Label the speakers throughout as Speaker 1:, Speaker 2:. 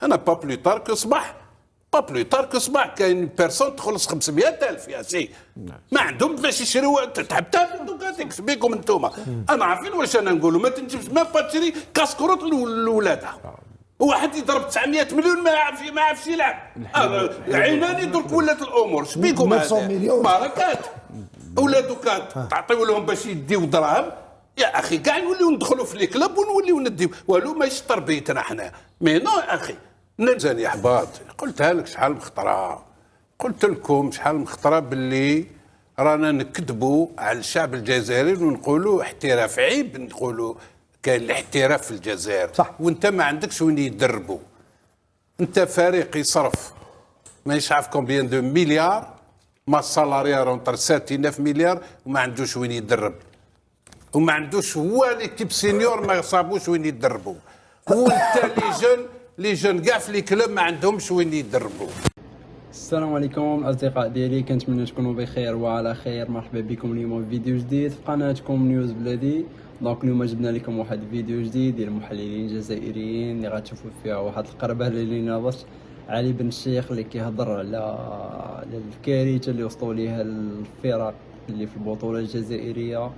Speaker 1: انا با بلو تارك صباح، با بلو تارك صباح كاين بيرسون تخلص 500,000 يا سي، ما عندهم باش يشريو. تحب تاكل دوك هذيك بيكم انتوما. انا عارفين واش انا نقولوا، ما تنجمش ما با تشري كاسكروت لولادها. واحد يضرب 900 مليون ما يعرفش يلعب. عيناني درك ولات الامور شبيكم هذا بركات. اولادو تعطيو لهم باش يديو دراهم يا اخي، كاع نوليو ندخلوا في لي كلوب ونوليو نديو والو ماهيش تربيتنا حنا. مي نو اخي نزاني احباط. قلتها لك شحال من خطره، قلت لكم شحال من خطره باللي رانا نكذبوا على الشعب الجزائري ونقولوا احتراف. عيب نقولوا كاين الاحتراف في الجزائر
Speaker 2: صح.
Speaker 1: وانت ما عندكش وين يدربوا. انت فريق يصرف مانيش عارف كومبيان دو مليار، ما السالاريا اونتر 39 مليار وما عندوش وين يدرب، وما عندوش هو ليكيب سينيور ما صابوش وين يدربوا. وانت لي جون كاع في لي كلوب ما عندهمش وين يدربوا.
Speaker 3: السلام عليكم اصدقاء ديالي، كنتمنى تكونوا بخير وعلى خير. مرحبا بكم اليوم في فيديو جديد في قناتكم نيوز بلادي. دونك اليوم جبنا لكم واحد الفيديو جديد ديال المحللين الجزائريين اللي غتشوفوا فيها واحد القربه اللي ناضت علي بن الشيخ اللي كيهضر على الكارثه اللي وصلوا ليها الفرق اللي في البطوله الجزائريه.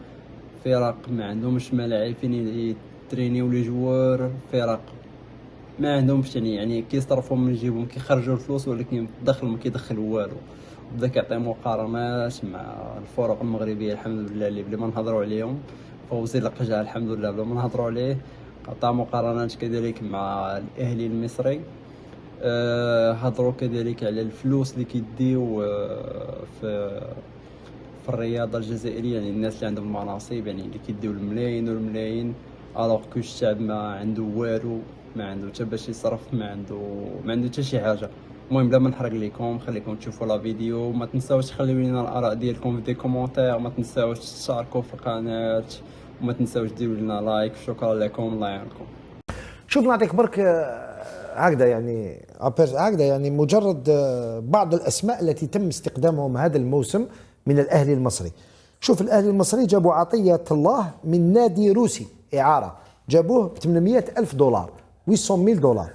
Speaker 3: فرق ما عندهمش ملاعب فين يترينيو لي جوار، فرق ما عندهمش يعني كيصرفوا من جيبهم كيخرجوا الفلوس ولكن الدخل ما كيدخلوا والو. بدا كيعطي مقارنات مع الفرق المغربيه الحمد لله اللي بلا ما نهضروا عليهم. فوزي لقجع الحمد لله بلا ما نهضروا عليه. عطى مقارنات كذلك مع الاهلي المصري. هضروا كذلك على الفلوس اللي كيديو في الرياضه الجزائريه، يعني الناس اللي عندهم مناصب يعني اللي كيديو الملايين والملايين، الوغ كو الشعب ما عنده والو، ما عنده حتى باش يصرف، ما عنده حتى شي حاجه. المهم بلا ما نحرق لكم، خليكم تشوفوا لا فيديو. ما تنساوش تخليو لينا الاراء ديالكم في دي كومونتير، ما تنساوش تشاركوا في القناه، وما تنساوش ديروا لنا لايك. شكرا لكم، الله يعاونكم.
Speaker 2: شوف نعطيك برك هكذا يعني مجرد بعض الاسماء التي تم استخدامهم هذا الموسم من الاهلي المصري. شوف الاهلي المصري جابوا عطية الله من نادي روسي اعاره، جابوه ب 800,000 دولار، 800,000 دولار.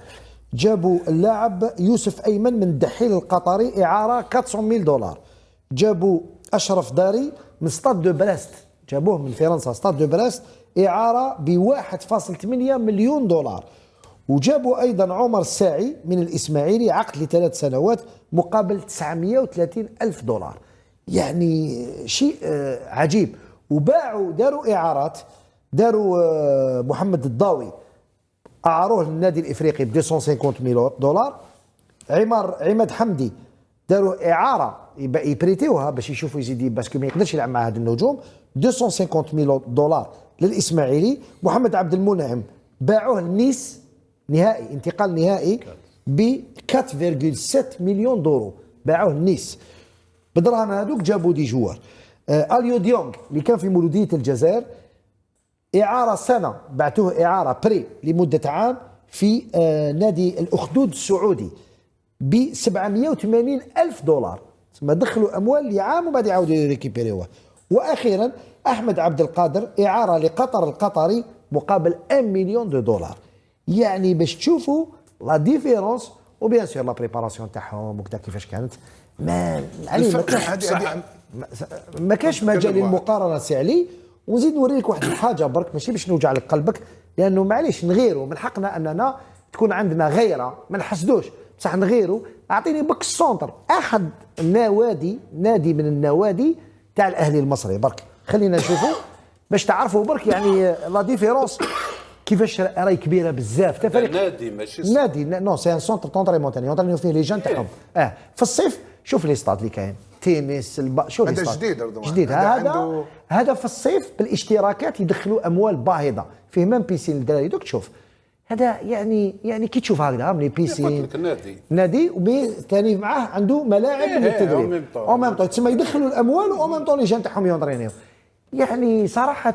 Speaker 2: جابوا اللاعب يوسف ايمن من الدحيل القطري اعاره 400,000 دولار. جابوا اشرف داري من ستاد دو بريست، جابوه من فرنسا ستاد دو بريست اعاره ب 1.8 مليون دولار. وجابوا ايضا عمر الساعي من الاسماعيلي عقد ل3 سنوات مقابل 930,000 دولار. يعني شيء عجيب. وباعوا داروا اعارات، داروا محمد الضاوي اعاروه للنادي الافريقي ب 250,000 دولار. عماد حمدي داروا اعاره يبريتيوها باش يشوفوا يزيد باسكو ما يقدرش يلعب مع هاد النجوم، 250,000 دولار للاسماعيلي. محمد عبد المنعم باعوه لنيس نهائي، انتقال نهائي ب 4.7 مليون دورو، باعوه لنيس. بدراهم هذوك جابوا دي جوار. اليو ديونغ اللي كان في مولودية الجزائر إعارة سنة، بعتوه إعارة بري لمدة عام في نادي الأخدود السعودي ب 780,000 دولار. ثم دخلوا أموال لعام وبعد يعاودوا يريكيبيريوها. وأخيرا أحمد عبد القادر إعارة لقطر القطري مقابل 1 مليون دولار. يعني باش تشوفوا لا ديفيرونس. وبيان سور لا بريباراسيون تاعهم وكذا كيفاش كانت، ما علي ما كاش مجال للمقارنه سي علي. ونزيد نوريك واحد الحاجه برك ماشي باش نوجع لك قلبك، لانه معليش نغيروا من حقنا اننا تكون عندنا غيره، ما نحسدوش بصح نغيروا. اعطيني بك السونتر احد نادي من النوادي تاع الاهلي المصري برك، خلينا نشوفوا باش تعرفوا برك يعني لا ديفيرونس كيفاش راهي كبيره بزاف.
Speaker 1: فريق نادي ماشي
Speaker 2: نادي نو سي ان سونتر طونطريمون تاني يونطرينيو فيه لي جان تاعهم. في الصيف شوف لي ستاد اللي كاين تنس شوف
Speaker 4: هذا
Speaker 2: جديد هذا في الصيف بالاشتراكات يدخلوا اموال باهظه، فيه مام بيسين للدراري. دوك تشوف هذا يعني كي تشوف هكذا من بيسين نادي وبي ثاني معاه عنده ملاعب للتدريب او ميم طون، تسمى يدخلوا الاموال او ميم طون لي جان تاعهم يونطرينيو. يعني صراحه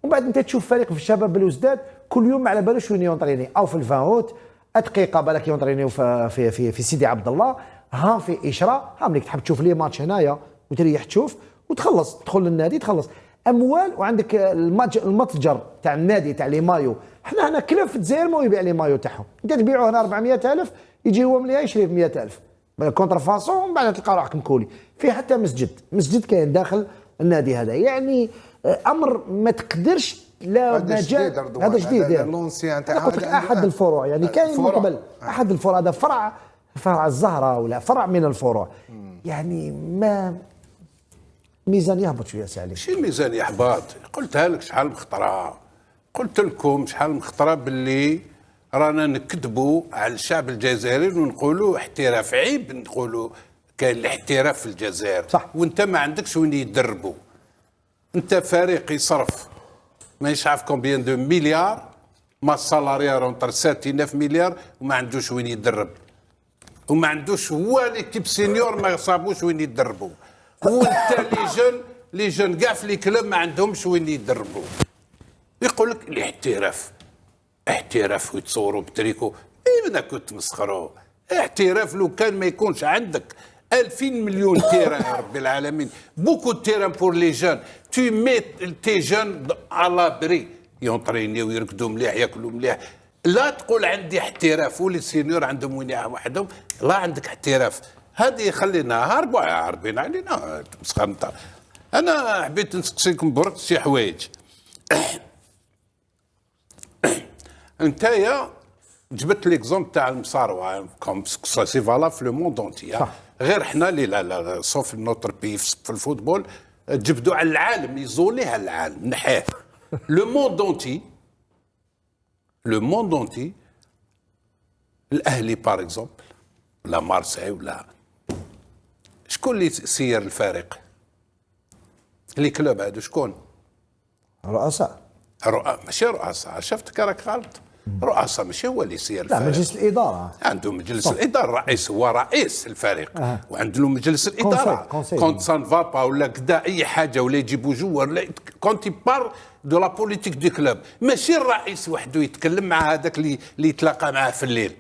Speaker 2: ومن بعد انت تشوف فريق في الشباب بالوزداد كل يوم ما على بالوش وين يونطريني، او في الفاوت دقيقه بالك يونطرينيو في سيدي عبد الله، ها في اشراء، ها ملي تحب تشوف لي ماتش هنايا وتريح تشوف وتخلص، تدخل للنادي تخلص. اموال، وعندك المتجر تاع النادي تاع لي مايو. حنا هنا كلوب في الجزائر ما يبيع لي مايو تاعهم، انت تبيعه هنا 400,000 يجي هو من يشري ب 100,000 كونتر فاسون، ومن بعد تلقى روحك مكولي. في حتى مسجد كاين داخل النادي هذا، يعني امر ما تقدرش لا مجال. هذا جديد انا قلت لك احد الفروع، يعني كاين من قبل احد الفروع، هذا فرع الزهره ولا فرع من الفروع. يعني ما ميزان يهبط شويه سي علي.
Speaker 1: ماشي ميزان يحبط، قلتها لك شحال من خطره، قلت لكم شحال من خطره باللي رانا نكذبوا على الشعب الجزائري ونقولوا احتراف. عيب نقولوا كاين الاحتراف في الجزائر
Speaker 2: صح،
Speaker 1: وانت ما عندكش وين يدربوا. انت فريق يصرف مانيش عارف كومبيان دو مليار، ما سالاريا اونتر 39 مليار، وما عندوش وين يدرب، وما عندوش هو ليكيب سينيور ما صابوش وين يدربوا، وانت لي جون كاع في لي كلوب ما عندهمش وين يدربوا. يقول لك احتراف ويتصوروا بتريكو. انا كنت مسخروا احتراف لو كان ما يكونش عندك 2000 مليون تيران يا رب العالمين، بوكو تيران بور لي جون، تو ميت تي جون على بري يونطرينيو ويركدوا مليح ياكلوا مليح. لا تقول عندي احتراف ولي سينيور عندهم وين وحدهم، لا عندك احتراف. هذه خلينا هاربين علينا مسخر نتاع. انا حبيت نسقسيكم برك شي حوايج. انتيا جبت ليكزومبل تاع المصاروعه كوم سي فالا في لو موند اونتي، غير حنا اللي لا صوف نوتر بي في الفوتبول جبدوا على العالم، يزوليه على العالم نحاه. لو موند اونتي الاهلي باغ اكزومبل ولا مارسيل ولا شكون اللي سير الفريق؟ لي كلوب هادو شكون؟
Speaker 2: رؤساء
Speaker 1: ماشي رؤساء، شفتك راك غلط. رؤساء ماشي هو اللي يسير الفريق.
Speaker 2: لا، مجلس الاداره
Speaker 1: عنده مجلس الاداره، الرئيس هو رئيس الفريق وعنده مجلس الاداره. كونت سان فابا ولا كدا اي حاجه ولا يجيبوا جوار، كونت يبار دو لا بوليتيك دو كلوب، ماشي الرئيس وحده يتكلم مع هذاك اللي يتلاقى معاه في الليل.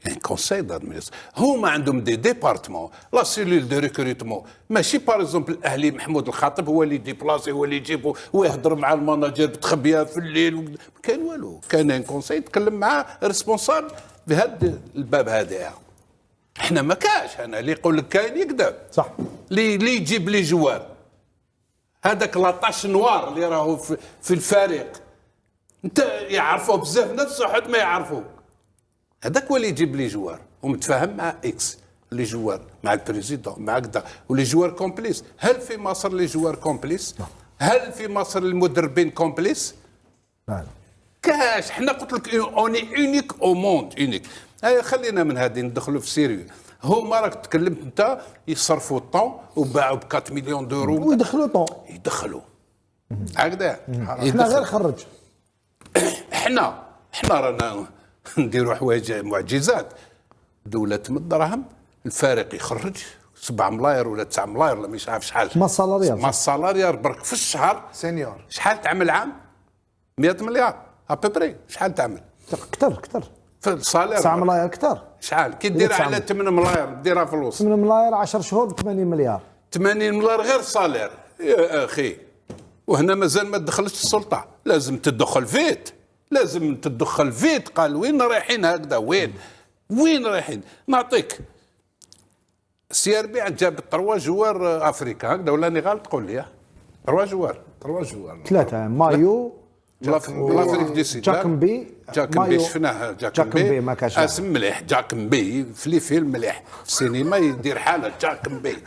Speaker 1: يعني كونساي دادمينستراسيون هما عندهم دي ديبارتمون، لا سيلول دو ريكروتمون. ماشي باغ اكزومبل الاهلي محمود الخاطب هو اللي ديبلاسي، هو اللي يجيبو ويهضر مع الماناجر بتخبيها في الليل ما كاين والو. كان ان كونساي يتكلم مع ريسبونسابل بهذا الباب هذا. احنا ما كاش، انا اللي يقول لك كاين يكذب.
Speaker 2: صح،
Speaker 1: اللي يجيب لي جوار هذاك لاطاش نوار اللي راهو في الفريق، انت يعرفوه بزاف ناس واحد ما يعرفوه. هذاك هو اللي يجيب لي جوار ومتفاهم مع اكس لي جوار مع البريزيدون مع كذا، ولي جوار كومبليس. هل في مصر لي جوار كومبليس؟ هل في مصر المدربين كومبليس؟
Speaker 2: لا
Speaker 1: كاش. حنا قلت لك اوني اونيك او موند اونيك. خلينا من هذه ندخلوا في سيريو. هما راك تكلمت انت يصرفوا الطون وباعوا ب 4 مليون دورو
Speaker 2: ويدخلوا طون،
Speaker 1: يدخلوا هكذا.
Speaker 2: احنا غير خرج.
Speaker 1: احنا رانا نديروا حوايج معجزات. دولة من الدراهم الفارق يخرج 7 ملاير ولا 9 ملاير ولا مش عارف شحال. ما السالاريال برك في الشهر
Speaker 4: سينيور
Speaker 1: شحال تعمل عام؟ 100 مليار ابوبري. شحال تعمل؟
Speaker 2: كثر
Speaker 1: في الصالير
Speaker 2: 9 ملاير كثر.
Speaker 1: شحال كي ديرها على 8 ملاير ديرها فلوس.
Speaker 2: 8 ملاير 10 شهور ب 80 مليار.
Speaker 1: 80 مليار غير الصالير يا اخي. وهنا مازال ما دخلتش السلطه، لازم تدخل فيت، لازم تدخل فيت. قال وين رايحين هكذا؟ وين رايحين؟ نعطيك سي ار بي جاب 3 جوار افريكا هكذا ولا غلط؟ قول لي 3 جوار
Speaker 2: 3 مايو
Speaker 1: لافريك دي سيد.
Speaker 2: جاكمبي
Speaker 1: شفناه جاكمبي
Speaker 2: ما كاش
Speaker 1: اسم مليح. جاكمبي في لي فيلم مليح، في السينما يدير حاله جاكمبي.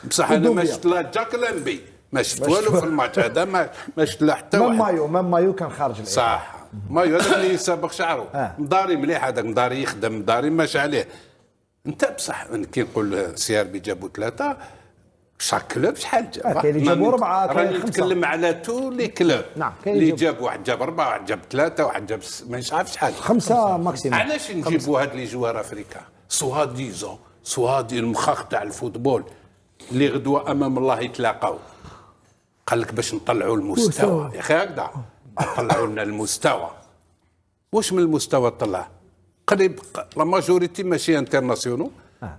Speaker 1: بصح انا ما شفت لا جاكلمبي، ما شفت والو في الماتش هذا، ما شفت لا حتى واحد.
Speaker 2: مايو كان خارج الإيه.
Speaker 1: صح، مايو هذاك اللي يسابق شعره. مداري مليح هذاك، مداري يخدم، مداري ماشي عليه. انت بصح كي نقول سي ار بي جابوا 3 شاك كلوب شحال جاب؟
Speaker 2: كاين اللي جابوا 4 كاين
Speaker 1: راني
Speaker 2: 5.
Speaker 1: نتكلم على تو لي كلوب.
Speaker 2: نعم،
Speaker 1: اللي جاب واحد جاب 4 واحد جاب 3 واحد جاب مانيش عارف شحال
Speaker 2: 5 ماكسيموم.
Speaker 1: علاش نجيبوا هاد لي جوار افريكا سوادي المخاخ تاع الفوتبول اللي غدوه امام الله يتلاقاو؟ قال لك باش نطلعوا المستوى يا اخي هكذا، طلعوا لنا المستوى. واش من المستوى طلع؟ قريب لا ماجوريتي ماشي انترناسيونال،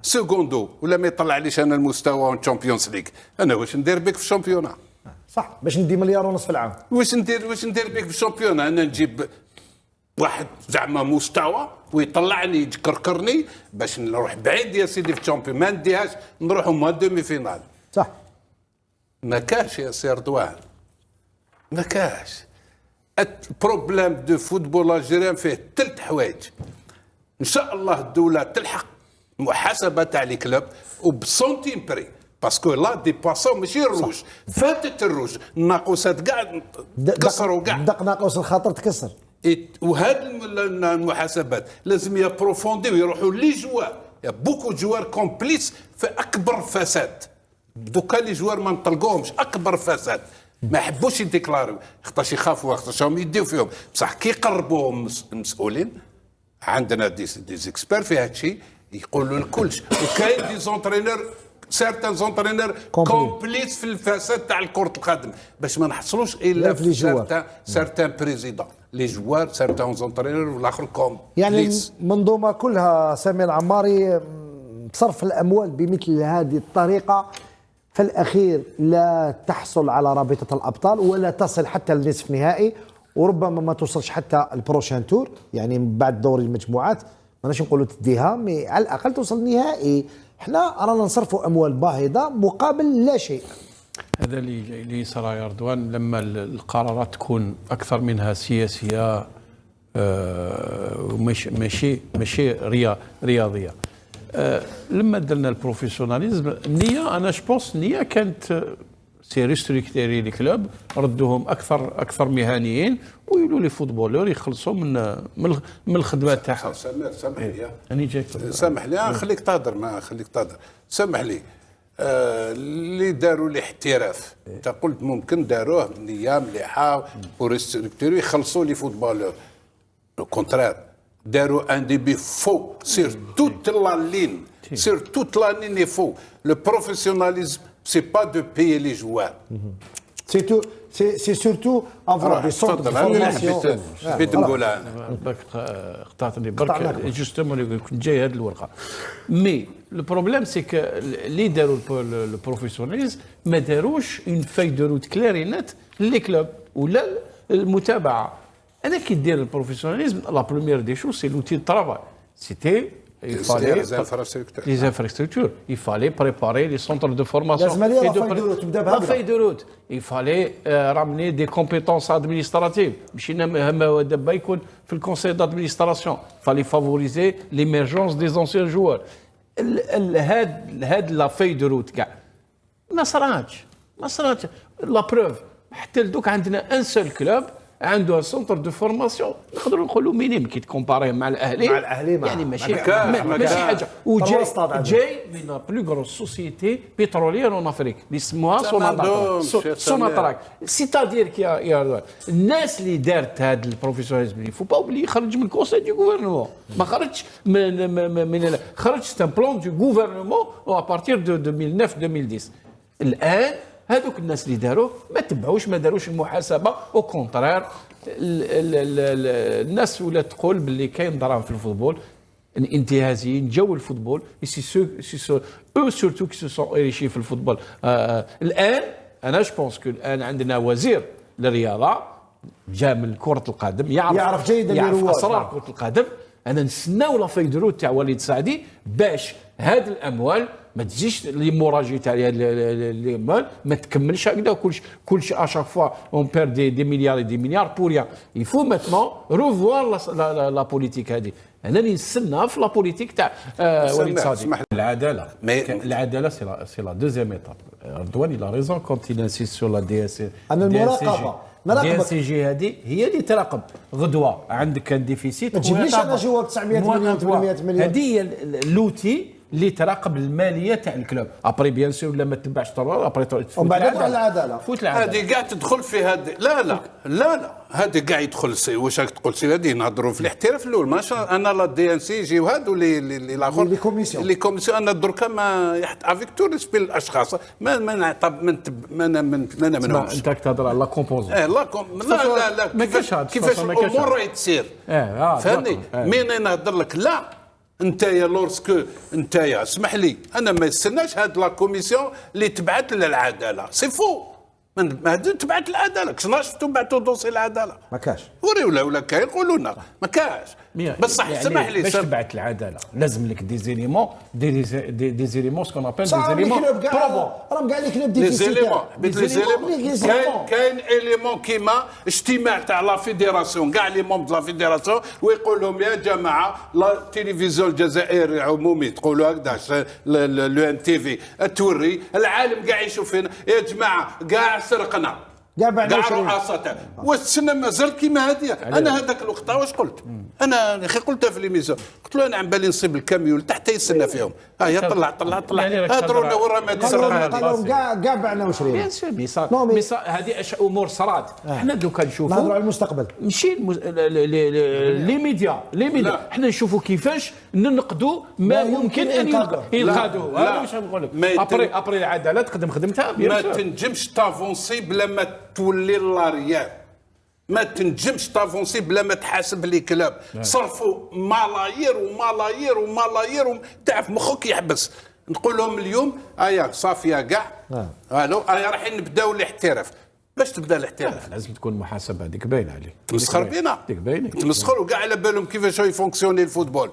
Speaker 1: سكوندو ولا ما يطلعليش انا المستوى الشامبيونز ليغ، انا واش ندير بك في الشامبيونا؟
Speaker 2: صح، باش ندي مليار ونص في العام.
Speaker 1: واش ندير بك في الشامبيونا؟ انا نجيب واحد زعما مستوى ويطلعني يكركرني باش نروح بعيد يا سيدي في الشامبيون، ما نديهاش نروحوا موا دومي فينال.
Speaker 2: صح.
Speaker 1: ما كاش يا سي رضوان، ما كاش. البروبليم دو فوتبول الجيريان فيه 3 حوايج. ان شاء الله الدوله تلحق محاسبه تاع لي كلوب وبسونتيم بري، باسكو لا ديباسو ماشي الروج، فاتت الروج، الناقوسات كاع كسروا كاع.
Speaker 2: دق ناقوس الخاطر تكسر.
Speaker 1: وهاد المحاسبات لازم يبروفوندي ويروحوا لي جوار، يا بوكو جوار كومبليس في اكبر فساد. دوكا لي جوار ما نطلقوهمش، اكبر فساد ما يحبوش يديكلاريو، خاطرش يخافوا، خاطرش هم يديو فيهم، بصح كي يقربوهم المسؤولين عندنا دي زيكسبير في هذا الشيء يقولوا لكلش. وكاين دي زونترينور سيرتان زونترينور كومبليس في الفساد تاع كرة القدم، باش ما نحصلوش الا في سيرتان بريزيدون لي جوار سيرتان زونترينور والاخر كومبليس.
Speaker 2: يعني المنظومه كلها سامي العماري بصرف الاموال بمثل هذه الطريقه في الأخير لا تحصل على رابطة الأبطال ولا تصل حتى لنصف نهائي، وربما ما توصلش حتى البروشان تور، يعني بعد دور المجموعات ماناش نقولوا تديها، مي على الأقل توصل نهائي. احنا رانا نصرفوا أموال باهظة مقابل لا شيء.
Speaker 4: هذا اللي صار يا رضوان، لما القرارات تكون أكثر منها سياسية ماشي رياضية. لما درنا البروفيسيوناليزم النية، انا جوبونس النية كانت سي ريستريكتيري لي كلوب، ردوهم اكثر مهنيين ويولوا لي فوتبولور يخلصوا من الخدمه تاعهم.
Speaker 1: سامح لي
Speaker 4: اني جايك
Speaker 1: سامح لي خليك تهضر، ما خليك تهضر، سامح لي. اللي داروا الاحتراف انت قلت ممكن داروه بنيه مليحه وريستريكتيري يخلصوا لي فوتبولور، لو كونترير داروا ان ديبي فو سير توت لا لين، سير توت لا لين اي فو. لو بروفيسيوناليزم سي با دو بايي لي جوار،
Speaker 2: سي سورتو افوار دي سونتر دو فورماسيون.
Speaker 1: حبيت نقولها انا
Speaker 4: برك قطعتني برك جوستومون كنت جاي هذه الورقه. مي لو بروبليم سي كو اللي داروا البروفيسيوناليزم ما داروش اون فاي دو روت كلارينات لي كلوب ولا المتابعه. انا كي دير البروفيسيوناليزم لا بروميير دي شوز سي لوتي دو ترافاي، سيتي les infrastructures. Il fallait préparer les centres de formation. La feuille de route. Il fallait ramener des compétences administratives. Le conseil d'administration. Il fallait favoriser l'émergence des anciens joueurs. La feuille de route. ما صراتش. La preuve. حتى لدوك عندنا un seul club عنده سنتر دو فورماسيون نقدروا نقولوا مينيم كي تكومباري مع الاهلي يعني ماشي حاجه. وجاي من لا بلو غروس سوسيتي بتروليير اون افريك اللي يسموها سوناتراك. سيتادير كي يا الناس اللي دارت هذا البروفيسيوناليزم اللي فو با اوبلي خرج من الكونساي دو غوفرنمون، ما خرجش من خرج سان بلان دو غوفرنمون ا بارتير دو 2009 2010. الان هذوك الناس اللي داروه ما داروش المحاسبه، او كونترير الناس ولات تقول باللي كاين ضرر في الفوتبول، الانتهازيين جاوا الفوتبول او سورتو كي سو ايريشي في الفوتبول. الان انا جوبونس كو الان عندنا وزير للرياضه جا من كره القدم يعرف جيدا اسرار كره القدم. انا نستناو لا فاي درو تاع وليد سعدي باش هاد الاموال ما تجيش ليموراجي تاع لي مال ما تكملش هكذا كلش اشاك فوا اون بير دي مليار دي مليار بوريا. يفو ماتنون روفوار لا بوليتيك هذه. انا اللي نستنى في لا بوليتيك تاع وليد سعدي. العداله سي لا دوزيام ايتاب. رضوان لا ريزون كونت il insiste sur la DSC.
Speaker 2: انا المراقبه
Speaker 4: دي اس جي هذه هي اللي تراقب. غدوه عندك كان ديفيسيت
Speaker 2: ما تجيبليش انا جواب 900 مليون 800 مليون.
Speaker 4: هذه هي اللوتي اللي تراقب الماليه تاع الكلوب. ابري بيان سور لما تتبعش طرار ابري
Speaker 2: ومن بعد العداله
Speaker 1: فوت العداله هذه كاع تدخل في هذه. لا هذا كاع يدخل سي واش راك تقول سي هذه نهضروا في الاحتراف الاول ماشي انا لا دي ان سي جي وهذو اللي الاخر لي كوميسيون. انا دركا ما افيك تو ريسبي الاشخاص ما منهمش.
Speaker 4: انت تهضر على لا كومبوزون.
Speaker 1: لا كيفاش الامور راهي تصير فهمني. مين نهضر لك لا انتيا لورسكو انتيا اسمح لي انا ما يستناش هاد لا كوميسيون اللي تبعت للعداله سي فو ما تبعت العداله كنا شفتوا بعثوا دوسي العداله
Speaker 2: ما كاش
Speaker 1: ولا كاين يقولوا لنا ما كاش بصح
Speaker 4: يعني
Speaker 1: سمح لي
Speaker 4: باش تبعت العداله لازم لك دي زيليمون دي زيليمون سكون ابل دي
Speaker 2: صح
Speaker 4: زيليمون
Speaker 2: راهم كاع لي كلوب
Speaker 1: لي
Speaker 2: ديفيسيتير
Speaker 1: زيليمون كاين اليمون كيما اجتماع تاع لا فيديراسيون كاع لي مومب لا فيديراسيون ويقول لهم يا جماعه لا تلفزيون الجزائري عمومي تقولوا هكذا لو ان تي في توري العالم كاع يشوف فينا يا جماعه كاع سرقنا
Speaker 2: كاع بعنا
Speaker 1: رؤساء والسنه مازال كيما هذه انا هذاك الوقت واش قلت انا يا اخي قلتها في ليميسيون قلت له انا عم بالي نصيب الكاميون تحت يستنى فيهم ها طلع هضروا لنا ورا ما
Speaker 2: قالوا كاع بعنا وشرينا
Speaker 4: بيان سور مي هذه امور صرات حنا دوكا نشوفوا
Speaker 2: نهضروا على المستقبل
Speaker 4: ماشي لي ميديا حنا نشوفوا كيفاش ننقدوا ما يمكن ان ينقادوا هذا واش نقول لك ابري العداله تقدم خدمتها
Speaker 1: ما تنجمش تافونسي بلا ما تولي لاريان ما تنجمش تافونسي بلا ما تحاسب لي كلاب صرفوا ملايير تعرف مخك يحبس نقول لهم اليوم صافيه كاع الو رايحين نبداو الاحتراف باش تبدا الاحتراف
Speaker 4: لازم تكون محاسبه هذيك باينه عليك
Speaker 1: تمسخر بينا
Speaker 4: باينه
Speaker 1: تمسخروا كاع على بالهم كيفاش يفونكسيوني الفوتبول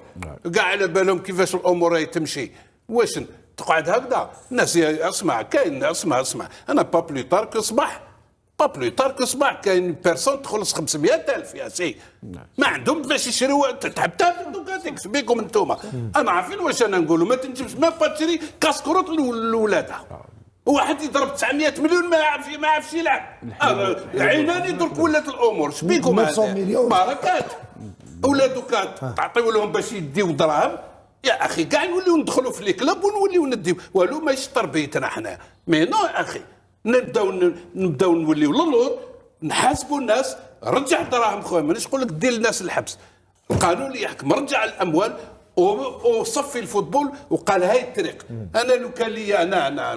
Speaker 1: كاع على بالهم كيفاش الامور تمشي واش تقعد هكذا الناس اسمع كاين اسمع انا با بلو تارك صباح كاين بيرسون تخلص 500,000 يا سي ما عندهم باش يشريوا تحب تاكل دوكاتيك بيكم انتوما انا عارفين واش انا نقولوا ما تنجمش ما تشري كاسكروت لولادها واحد يضرب 900 مليون ما عرفش يلعب عيناني درك ولات الامور شبيكم بركات اولادو تعطيو لهم باش يديو دراهم يا اخي كاع نوليو ندخلوا في لي كلوب ونوليو نديو والو ماشي تربيتنا حنا مي نو اخي نبداو نوليو للور نحاسبوا الناس رجع الدراهم خويا مانيش نقول لك دير الناس الحبس القانون اللي يحكم رجع الاموال وصفي الفوتبول وقال هاي الطريق انا لو كان لي انا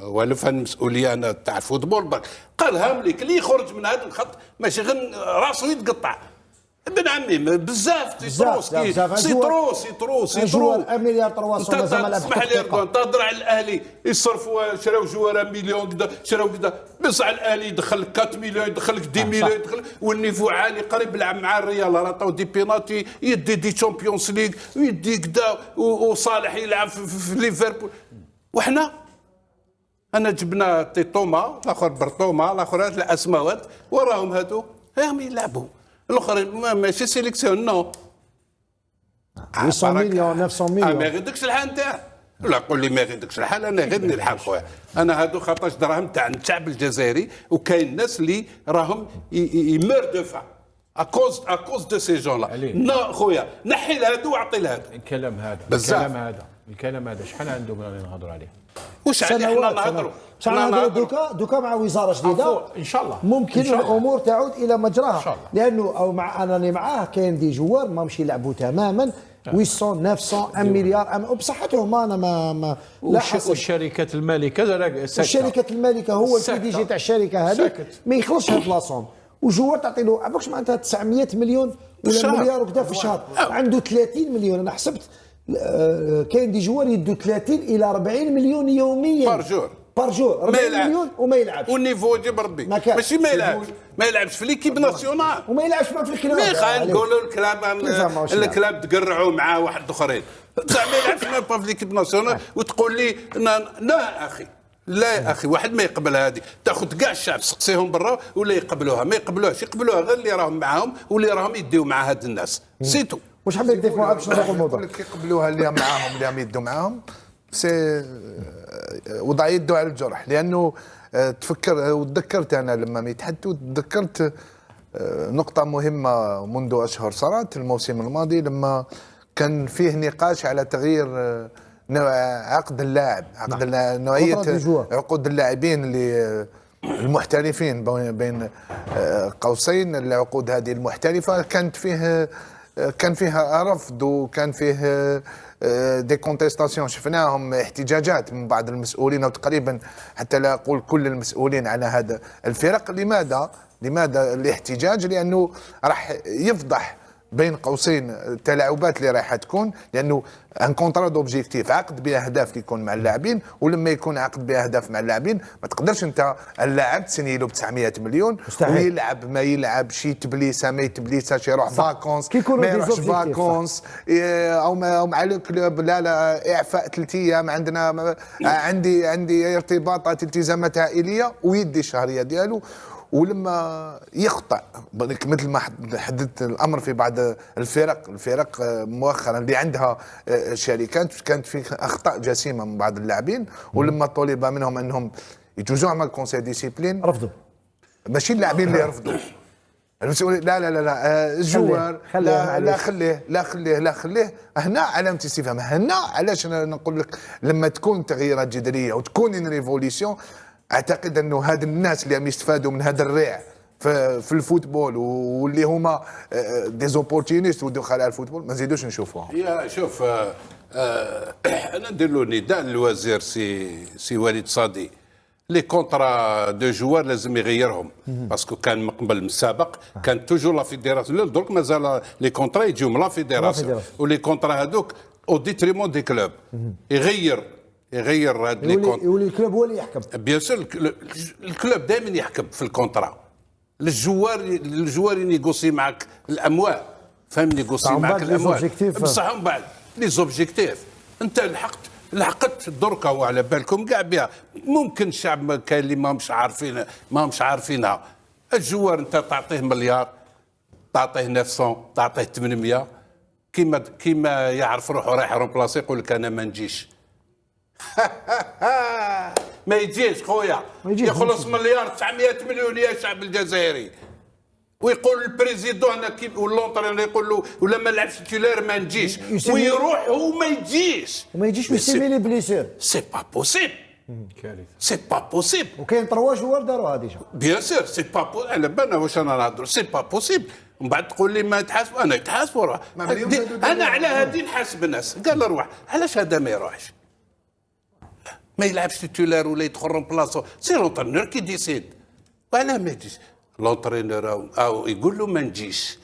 Speaker 1: والف المسؤوليه انا تاع الفوتبول برك قالها لك اللي يخرج من هذا الخط ماشي غير راسه يتقطع ابن عمي بزاف سي ترو
Speaker 2: 1 مليار 300 مازال
Speaker 1: اسمح لي تهضر على الاهلي يصرفوا شراو جوار مليون كذا شراو كذا بصح الاهلي يدخل لك 4 مليون يدخل لك 10 مليون يدخل والنيفو عالي قريب يلعب مع الريال راه عطاو دي بينالتي يدي دي تشامبيونز ليغ ويدي كذا وصالح يلعب في ليفربول وحنا انا جبنا تيتوما الاخر برطوما الاخر الاسماوات وراهم هادو هم يلعبوا الاخرين ماشي سيليكسيون نو
Speaker 2: 800 مليون 900 مليون
Speaker 1: ما يغدكش الحال نتاع لا قول لي ما يغدكش الحال انا غير الحال خويا انا هادو خاطرش دراهم تاع الشعب الجزائري وكاين الناس اللي راهم يمر دفع اكوز دو سي جون لا خويا نحي لهادو وعطي لهادو
Speaker 4: الكلام هذا شحال عندهم نهضروا عليه
Speaker 1: واش عليه حنا نهضروا
Speaker 2: دوكا مع وزاره جديده
Speaker 4: ان شاء الله
Speaker 2: ممكن الامور تعود الى مجراها لانه او مع انني معاه كاين دي جوار ما مشي يلعبوا تماما 800 900 1 مليار وبصحتهم انا ما
Speaker 4: لا والشركات المالكه
Speaker 2: الشركات المالكه هو البي تاع الشركه هذه ما يخلصش هاد لاصون وجوار تعطي له عباكش معناتها 900 مليون ولا مليار وكذا في الشهر عنده 30 مليون انا حسبت كاين دي جوار يدوا 30 الى 40 مليون يوميا بار جور 40 مليون وما يلعبش
Speaker 1: والنيفو يجيب ربي ماشي ما يلعبش في ليكيب ناسيونال
Speaker 2: وما يلعبش ما في الكلاب
Speaker 1: مي خلينا نقولوا الكلاب تقرعوا معاه واحد اخرين بصح ما يلعبش ما في ليكيب ناسيونال وتقول لي لا اخي لا اخي واحد ما يقبل هذه تاخذ كاع الشعب سقسيهم برا ولا يقبلوها ما يقبلوهاش يقبلوها غير اللي راهم معاهم واللي راهم يديو مع هاد الناس سيتو
Speaker 2: واش حبيت تضيف معاه باش نروحوا الموضوع
Speaker 5: يقبلوها اللي معاهم اللي يدوا معاهم سي وضع يده على الجرح لانه تفكر وتذكرت انا لما يتحدثوا تذكرت نقطة مهمة منذ أشهر صارت الموسم الماضي لما كان فيه نقاش على تغيير عقد اللاعب نوعية عقود اللاعبين اللي المحترفين بين قوسين العقود هذه المحترفة كان فيها رفض وكان فيه دي كونتيستاسيون شفناهم احتجاجات من بعض المسؤولين وتقريبا حتى لا اقول كل المسؤولين على هذا الفرق لماذا الاحتجاج لانه راح يفضح بين قوسين التلاعبات اللي رايحه تكون، لانه ان كونترا دوبجيكتيف عقد باهداف اللي يكون مع اللاعبين، ولما يكون عقد باهداف مع اللاعبين ما تقدرش انت اللاعب تسني له ب 900 مليون
Speaker 2: مستحيل.
Speaker 5: ويلعب ما يلعبش، يتبليسه ما يتبليساش، يروح فاكونس
Speaker 2: كي يكونوا
Speaker 5: ما
Speaker 2: دي
Speaker 5: يروحش
Speaker 2: زوبجيكتيف،
Speaker 5: فاكونس او مع الكلوب، لا اعفاء 3 ايام، عندي ارتباطات التزامات عائليه ويدي الشهريه ديالو. ولما يخطأ مثل ما حددت الامر في بعض الفرق مؤخرا اللي عندها شركات كانت في اخطاء جسيمه من بعض اللاعبين، ولما طلب منهم انهم يجوزوا مع الكونسي ديسيبلين
Speaker 2: رفضوا.
Speaker 5: ماشي اللاعبين اللي رفضوا، المسؤول لا الجوار خليه هنا علامه استفهام. هنا علاش انا نقول لك لما تكون تغييرات جذريه وتكون ان ريفوليسيون، اعتقد انه هاد الناس اللي عم يستفادوا من هذا الريع في الفوتبول واللي هما ديزوبورتينيست ودخل على الفوتبول ما نزيدوش نشوفوهم.
Speaker 1: يا شوف انا ندير له نداء للوزير سي وليد صادي، لي كونترا دو جوار لازم يغيرهم، باسكو كان من قبل من السابق كان توجور لا فيديراسيون، درك مازال لي كونترا يجيو من لا فيديراسيون، ولي كونترا هذوك او ديتريمون دي كلوب. يغير هاد لي كونترا،
Speaker 2: يولي الكلوب هو اللي يحكم.
Speaker 1: بيان سور الكلوب دائما يحكم في الكونترا. الجوار ينيغوسي معك الاموال، فهم ينيغوسي معك الاموال، بصح من بعد لي زوبجيكتيف انت لحقت دركا وعلى بالكم كاع بها. ممكن الشعب كاين اللي ماهمش عارفينها. الجوار انت تعطيه مليار، تعطيه 900، تعطيه 800، كيما يعرف روحه رايح رومبلاسي يقول لك انا ما نجيش. ما يجيش خويا، يخلص مليار 900 مليون يا الشعب الجزائري، ويقول البريزيدون واللونترينور يقول له ولا ما لعبش تيلير ما نجيش، ويروح وما يجيش
Speaker 2: ويسمي لي بليسير.
Speaker 1: سي با بوسيبل، سي با بوسيبل.
Speaker 2: وكاين 3 جوار داروها ديجا.
Speaker 1: بيان سور سي با بوسيبل. على بالنا واش انا نهضر، سي با بوسيبل. من بعد تقول لي ما يتحاسب، انا يتحاسب وروح. انا على هذه نحاسب الناس، قال روح، علاش هذا ما يروحش؟ ما يلعبش تيتولار ولا يدخل رومبلاسو، سي لونترينور كي ديسيد. وعلاه ما يجيش لونترينور او يقول له ما نجيش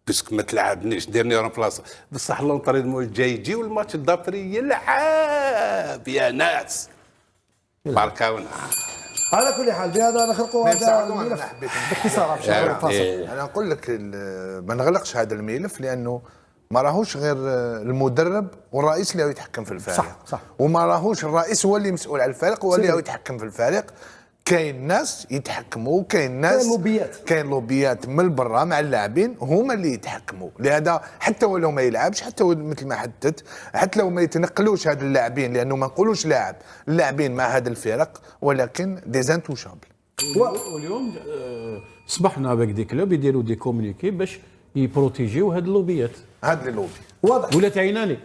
Speaker 1: باسكو ما تلعبنيش ديرني رومبلاسو، بصح لونترينور الجاي يجي والماتش الدابري يلعب يا ناس. باركاونا.
Speaker 2: على كل حال بهذا نخلقوا هذا الملف باختصار.
Speaker 5: انا نقول لك ما نغلقش هذا الملف، لانه ما راهوش غير المدرب والرئيس اللي هو يتحكم في الفريق.
Speaker 2: صح.
Speaker 5: وما راهوش الرئيس هو اللي مسؤول على الفريق، هو اللي هو يتحكم في الفريق. كاين ناس يتحكموا، كاين ناس كاين لوبيات من برا مع اللاعبين هما اللي يتحكموا. لهذا حتى ولو ما يلعبش، حتى مثل ما حددت، حتى لو ما يتنقلوش هاد اللاعبين، لانه ما نقولوش لاعب، اللاعبين مع هاد الفرق ولكن ديزانتوشابل.
Speaker 4: واليوم صبحنا باك دي كلوب يديروا دي كومونيكي باش يبروتيجيو هاد اللوبيات،
Speaker 5: هاد اللوبي
Speaker 4: ولا تعيناني